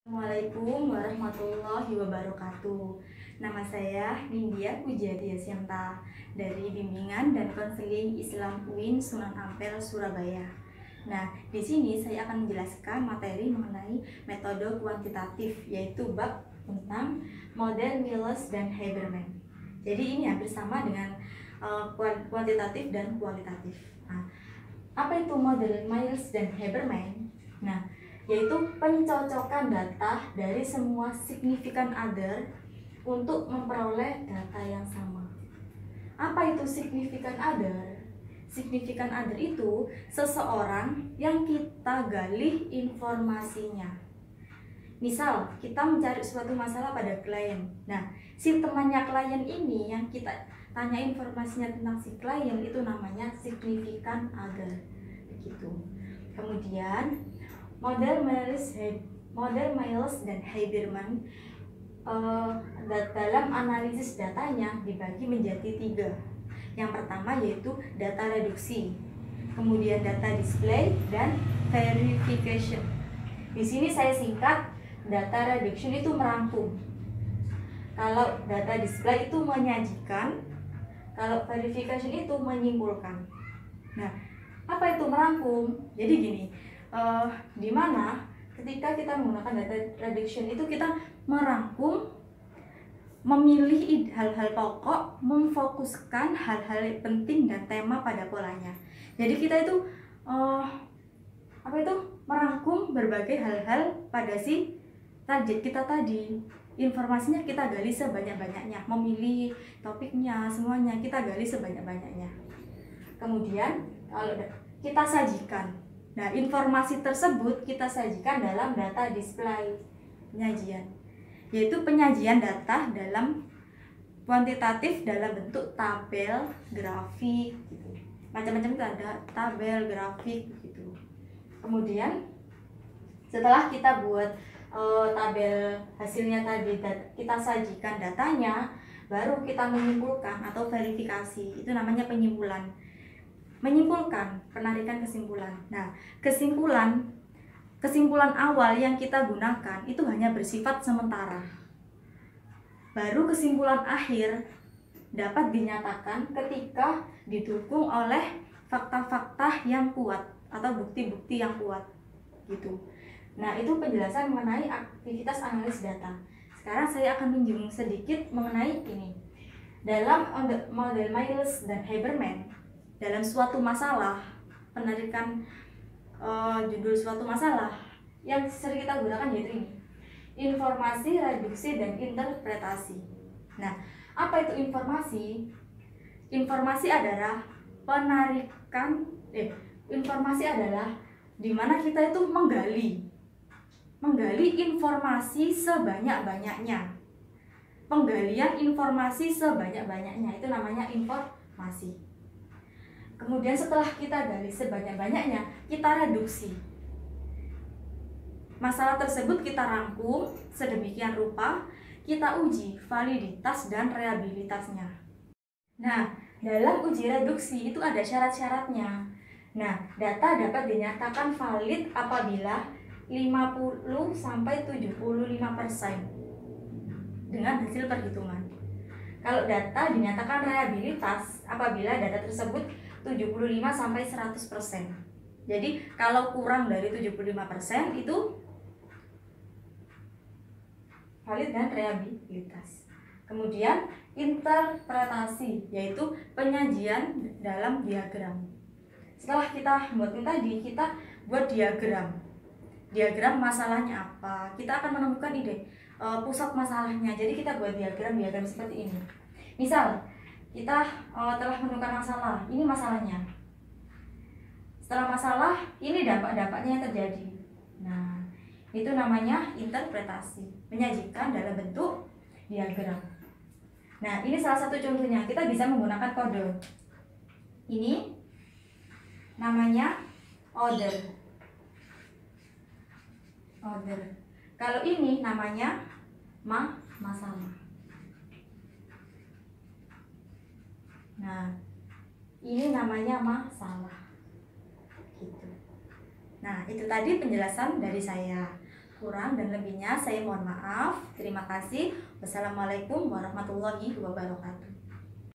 Assalamualaikum warahmatullahi wabarakatuh. Nama saya Nindya Pujiati Yasyanta dari Bimbingan dan Konseling Islam UIN Sunan Ampel, Surabaya. Nah, di sini saya akan menjelaskan materi mengenai metode kuantitatif, yaitu bab tentang model Miles dan Habermas. Jadi ini hampir sama dengan kuantitatif dan kualitatif. Nah, apa itu model Miles dan Habermas? Nah, yaitu pencocokan data dari semua significant other untuk memperoleh data yang sama. Apa itu significant other? Significant other itu seseorang yang kita gali informasinya. Misal, kita mencari suatu masalah pada klien. Nah, si temannya klien ini yang kita tanya informasinya tentang si klien itu namanya significant other. Begitu. Kemudian model Miles dan Habermas dalam analisis datanya dibagi menjadi 3. Yang pertama yaitu data reduksi, kemudian data display, dan verification. Di sini saya singkat, data reduction itu merangkum. Kalau data display itu menyajikan, kalau verification itu menyimpulkan. Nah, apa itu merangkum? Jadi gini, di mana ketika kita menggunakan data reduction itu kita merangkum, memilih hal-hal pokok, memfokuskan hal-hal penting dan tema pada polanya. Jadi kita itu merangkum berbagai hal-hal pada si target kita tadi. Informasinya kita gali sebanyak-banyaknya, memilih topiknya semuanya kita gali sebanyak-banyaknya. Kemudian kalau kita sajikan, nah informasi tersebut kita sajikan dalam data display, penyajian, yaitu penyajian data dalam kuantitatif dalam bentuk tabel, grafik, gitu. Macam-macam itu ada tabel, grafik, gitu. Kemudian setelah kita buat tabel hasilnya tadi, kita sajikan datanya, baru kita menyimpulkan atau verifikasi, itu namanya penyimpulan. Menyimpulkan, penarikan kesimpulan. Nah, kesimpulan awal yang kita gunakan itu hanya bersifat sementara. Baru kesimpulan akhir dapat dinyatakan ketika didukung oleh fakta-fakta yang kuat atau bukti-bukti yang kuat, gitu. Nah, itu penjelasan mengenai aktivitas analisis data. Sekarang saya akan menyinggung sedikit mengenai ini. Dalam model Miles dan Habermas, dalam suatu masalah, penarikan judul suatu masalah yang sering kita gunakan yaitu ini: informasi, reduksi, dan interpretasi. Nah, apa itu informasi? Informasi adalah informasi adalah di mana kita itu menggali informasi sebanyak-banyaknya. Penggalian informasi sebanyak-banyaknya itu namanya informasi. Kemudian setelah kita gali sebanyak-banyaknya, kita reduksi. Masalah tersebut kita rangkum sedemikian rupa, kita uji validitas dan reliabilitasnya. Nah, dalam uji reduksi itu ada syarat-syaratnya. Nah, data dapat dinyatakan valid apabila 50-75% dengan hasil perhitungan. Kalau data dinyatakan reliabilitas apabila data tersebut 75-100%. Jadi kalau kurang dari 75% itu valid dan reliabilitas. Kemudian interpretasi, yaitu penyajian dalam diagram. Setelah kita buat ini tadi, kita buat diagram masalahnya apa, kita akan menemukan ide pusat masalahnya. Jadi kita buat diagram seperti ini. Misal kita telah menemukan masalah, ini masalahnya. Setelah masalah, ini dampak-dampaknya yang terjadi. Nah, itu namanya interpretasi, menyajikan dalam bentuk diagram. Nah, ini salah satu contohnya. Kita bisa menggunakan kode. Ini namanya order. Kalau ini namanya masalah. Nah, ini namanya masalah, gitu. Nah, itu tadi penjelasan dari saya. Kurang dan lebihnya saya mohon maaf. Terima kasih. Wassalamualaikum warahmatullahi wabarakatuh.